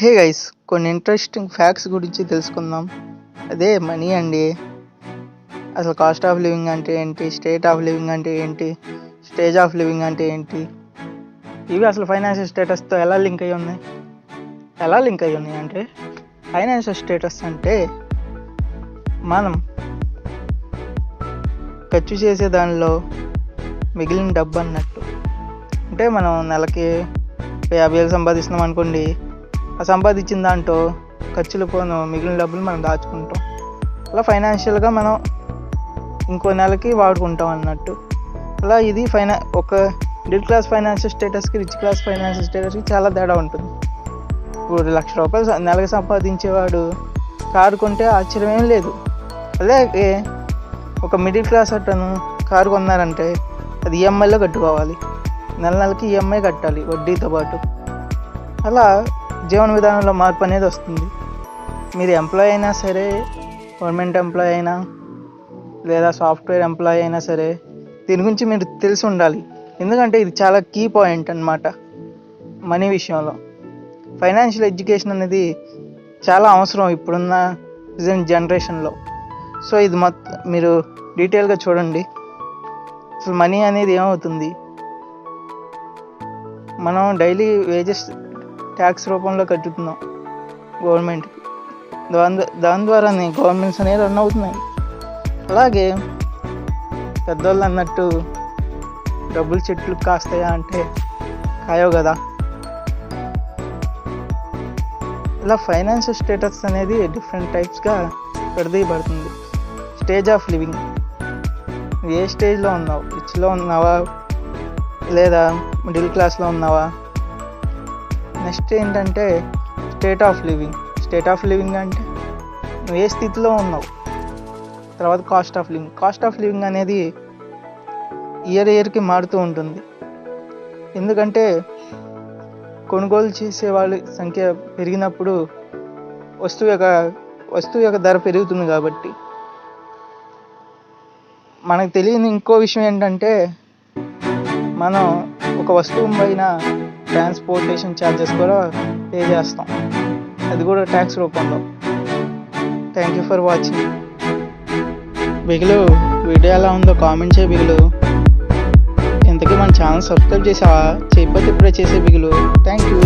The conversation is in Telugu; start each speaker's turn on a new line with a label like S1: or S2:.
S1: హే గైస్, కొన్ని ఇంట్రెస్టింగ్ ఫ్యాక్ట్స్ గురించి తెలుసుకుందాం. అదే మనీ అండి. అసలు కాస్ట్ ఆఫ్ లివింగ్ అంటే ఏంటి, స్టేట్ ఆఫ్ లివింగ్ అంటే ఏంటి, స్టేజ్ ఆఫ్ లివింగ్ అంటే ఏంటి, ఇవి అసలు ఫైనాన్షియల్ స్టేటస్తో ఎలా లింక్ అయ్యి ఉన్నాయి అంటే ఫైనాన్షియల్ స్టేటస్ అంటే మనం ఖర్చు చేసే దానిలో మిగిలిన డబ్బు అన్నట్టు. అంటే మనం నెలకి 50,000 సంపాదిస్తున్నాం అనుకోండి, ఆ సంపాదించిన దాంట్లో ఖర్చులు పోను మిగిలిన డబ్బులు మనం దాచుకుంటాం. అలా ఫైనాన్షియల్గా మనం ఇంకో నెలకి వాడుకుంటాం అన్నట్టు. అలా ఇది ఒక మిడిల్ క్లాస్ ఫైనాన్షియల్ స్టేటస్కి రిచ్ క్లాస్ ఫైనాన్షియల్ స్టేటస్కి చాలా తేడా ఉంటుంది. ఇప్పుడు ₹1,00,000 నెలకు సంపాదించేవాడు కారు కొంటే ఆశ్చర్యం లేదు. అలాగే ఒక మిడిల్ క్లాస్ అతను కారు కొన్నారంటే అది ఈఎంఐలో కట్టుకోవాలి, నెలకి ఈఎంఐ కట్టాలి వడ్డీతో పాటు. అలా జీవన విధానంలో మార్పు అనేది వస్తుంది. మీరు ఎంప్లాయ్ అయినా సరే, గవర్నమెంట్ ఎంప్లాయ్ అయినా లేదా సాఫ్ట్వేర్ ఎంప్లాయ్ అయినా సరే, దీని గురించి మీరు తెలిసి ఉండాలి. ఎందుకంటే ఇది చాలా కీ పాయింట్ అన్నమాట మనీ విషయంలో. ఫైనాన్షియల్ ఎడ్యుకేషన్ అనేది చాలా అవసరం ఇప్పుడున్న ప్రజెంట్ జనరేషన్లో. సో ఇది మీరు డీటెయిల్గా చూడండి. అసలు మనీ అనేది ఏమవుతుంది, మనం డైలీ వేజెస్ ట్యాక్స్ రూపంలో కట్టుతున్నాం గవర్నమెంట్కి. దాని ద్వారానే గవర్నమెంట్స్ అనేవి రన్ అవుతున్నాయి. అలాగే పెద్దవాళ్ళు అన్నట్టు డబ్బులు చెట్లు కాస్తాయా అంటే కాయవు కదా. ఇలా ఫైనాన్షియల్ స్టేటస్ అనేది డిఫరెంట్ టైప్స్గా విడదీయబడుతుంది. స్టేజ్ ఆఫ్ లివింగ్, ఏ స్టేజ్లో ఉన్నావు, రిచ్లో ఉన్నావా లేదా మిడిల్ క్లాస్లో ఉన్నావా. నెక్స్ట్ ఏంటంటే స్టేట్ ఆఫ్ లివింగ్ అంటే నువ్వు ఏ స్థితిలో ఉన్నావు. తర్వాత కాస్ట్ ఆఫ్ లివింగ్ అనేది ఇయర్కి మారుతూ ఉంటుంది. ఎందుకంటే కొనుగోలు చేసే వాళ్ళ సంఖ్య పెరిగినప్పుడు వస్తువు యొక్క ధర పెరుగుతుంది. కాబట్టి మనకు తెలియని ఇంకో విషయం ఏంటంటే మనం ఒక వస్తువు పైన ట్రాన్స్పోర్టేషన్ ఛార్జెస్ కూడా పే చేస్తాం, అది కూడా ట్యాక్స్ రూపంలో. Thank you for watching. బిగులు వీడియో ఎలా ఉందో కామెంట్ చేయ బిగులు. ఇంతకీ మన ఛానల్ సబ్స్క్రైబ్ చేసావా? చేయకపోతే ఇప్పుడే చేసే బిగులు. Thank you.